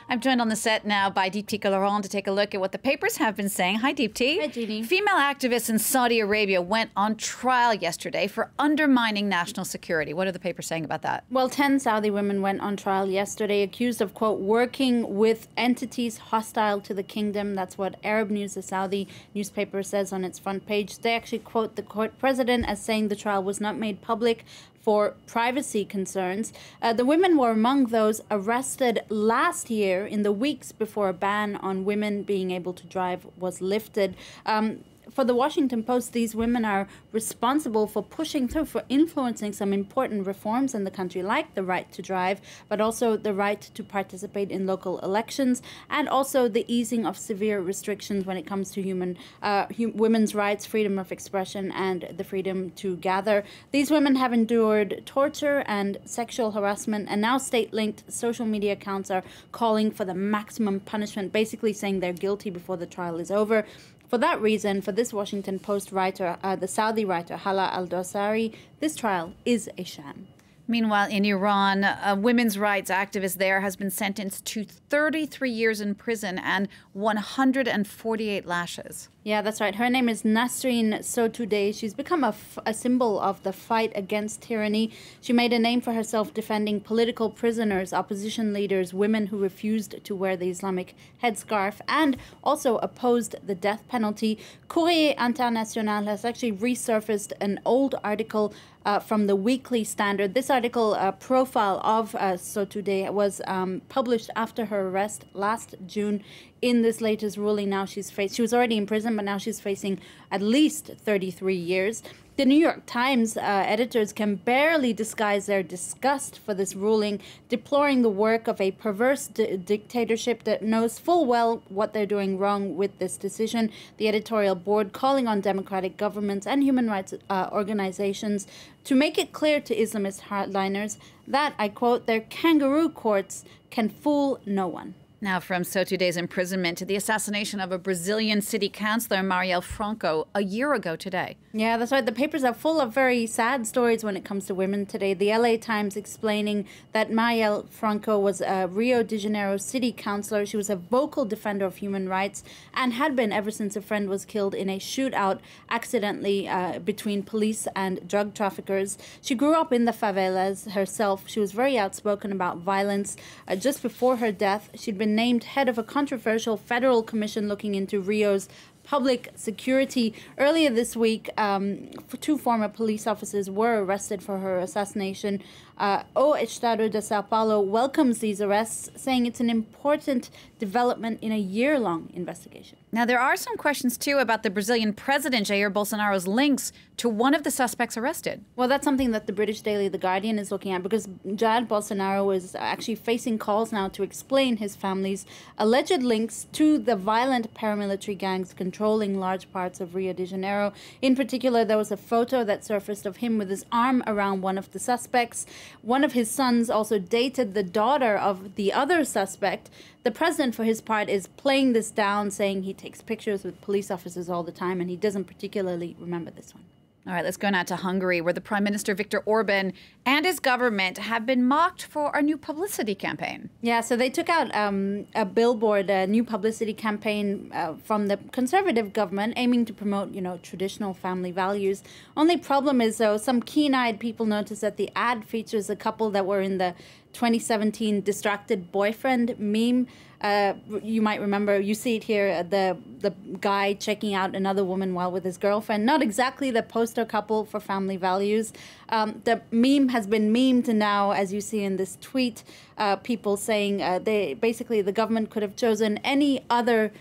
I'm joined on the set now by Deepti Laurent to take a look at what the papers have been saying. Hi, Deepti. Hi, Jeannie. Female activists in Saudi Arabia went on trial yesterday for undermining national security. What are the papers saying about that? Well, 10 Saudi women went on trial yesterday accused of, quote, working with entities hostile to the kingdom. That's what Arab News, the Saudi newspaper, says on its front page. They actually quote the court president as saying the trial was not made public for privacy concerns. The women were among those arrested last year in the weeks before a ban on women being able to drive was lifted. For the Washington Post, these women are responsible for pushing through, for influencing some important reforms in the country, like the right to drive, but also the right to participate in local elections, and also the easing of severe restrictions when it comes to women's rights, freedom of expression, and the freedom to gather. These women have endured torture and sexual harassment, and now state-linked social media accounts are calling for the maximum punishment, basically saying they're guilty before the trial is over. For that reason, for this Washington Post writer, the Saudi writer Hala al-Dosari, this trial is a sham. Meanwhile, in Iran, a women's rights activist there has been sentenced to 33 years in prison and 148 lashes. Yeah, that's right. Her name is Nasrin Sotoudeh. She's become a symbol of the fight against tyranny. She made a name for herself defending political prisoners, opposition leaders, women who refused to wear the Islamic headscarf, and also opposed the death penalty. Courrier International has actually resurfaced an old article from the Weekly Standard. This article, profile of Sotoudeh, was published after her arrest last June. In this latest ruling, now she was already in prison, but now she's facing at least 33 years. The New York Times editors can barely disguise their disgust for this ruling, deploring the work of a perverse dictatorship that knows full well what they're doing wrong with this decision. The editorial board calling on democratic governments and human rights organizations to make it clear to Islamist hardliners that, I quote, their kangaroo courts can fool no one. Now, from Sotoudeh's imprisonment to the assassination of a Brazilian city councillor, Marielle Franco, a year ago today. Yeah, that's right. The papers are full of very sad stories when it comes to women today. The LA Times explaining that Marielle Franco was a Rio de Janeiro city councillor. She was a vocal defender of human rights and had been ever since a friend was killed in a shootout accidentally between police and drug traffickers. She grew up in the favelas herself. She was very outspoken about violence. Just before her death, she'd been named head of a controversial federal commission looking into Rio's public security. Earlier this week, two former police officers were arrested for her assassination. O Estado de Sao Paulo welcomes these arrests, saying it's an important development in a year-long investigation. Now, there are some questions, too, about the Brazilian president, Jair Bolsonaro's links to one of the suspects arrested. Well, that's something that the British daily The Guardian is looking at, because Jair Bolsonaro is actually facing calls now to explain his family's alleged links to the violent paramilitary gangs controlling large parts of Rio de Janeiro. In particular, there was a photo that surfaced of him with his arm around one of the suspects. One of his sons also dated the daughter of the other suspect. The president, for his part, is playing this down, saying he takes pictures with police officers all the time, and he doesn't particularly remember this one. All right, let's go now to Hungary, where the Prime Minister Viktor Orban and his government have been mocked for a new publicity campaign. Yeah, so they took out a billboard, a new publicity campaign from the conservative government aiming to promote, traditional family values. Only problem is, though, some keen-eyed people noticed that the ad features a couple that were in the 2017 distracted boyfriend meme. You might remember, you see it here, the guy checking out another woman while with his girlfriend. Not exactly the poster couple for family values. The meme has been memed now, as you see in this tweet, people saying the government could have chosen any other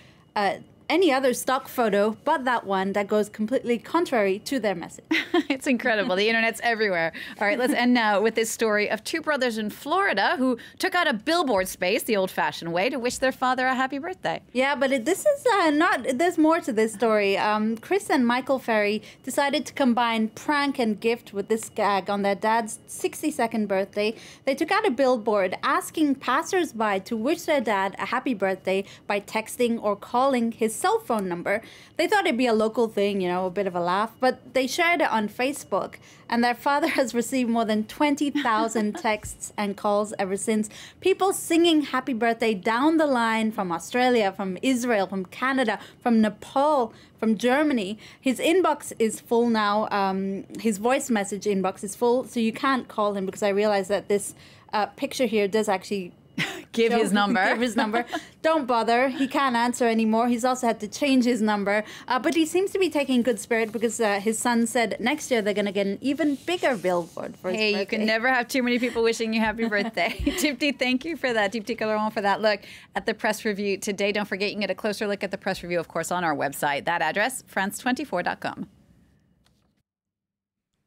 stock photo but that one that goes completely contrary to their message. It's incredible. The internet's everywhere. All right, let's end now with this story of two brothers in Florida who took out a billboard space the old-fashioned way to wish their father a happy birthday. Yeah, but there's more to this story. Chris and Michael Ferry decided to combine prank and gift with this gag on their dad's 62nd birthday. They took out a billboard asking passersby to wish their dad a happy birthday by texting or calling his cell phone number. They thought it'd be a local thing, you know, a bit of a laugh, but they shared it on Facebook, and their father has received more than 20,000 texts and calls ever since. People singing happy birthday down the line from Australia, from Israel, from Canada, from Nepal, from Germany. His inbox is full now. His voice message inbox is full, so you can't call him, because I realize that this picture here does actually give his number. Don't bother. He can't answer anymore. He's also had to change his number. But he seems to be taking good spirit, because his son said next year they're going to get an even bigger billboard for his birthday. Hey, you can never have too many people wishing you happy birthday. Dipti, thank you for that. Dipti Calderon for that look at the press review today. Don't forget, you can get a closer look at the press review, of course, on our website. That address, france24.com.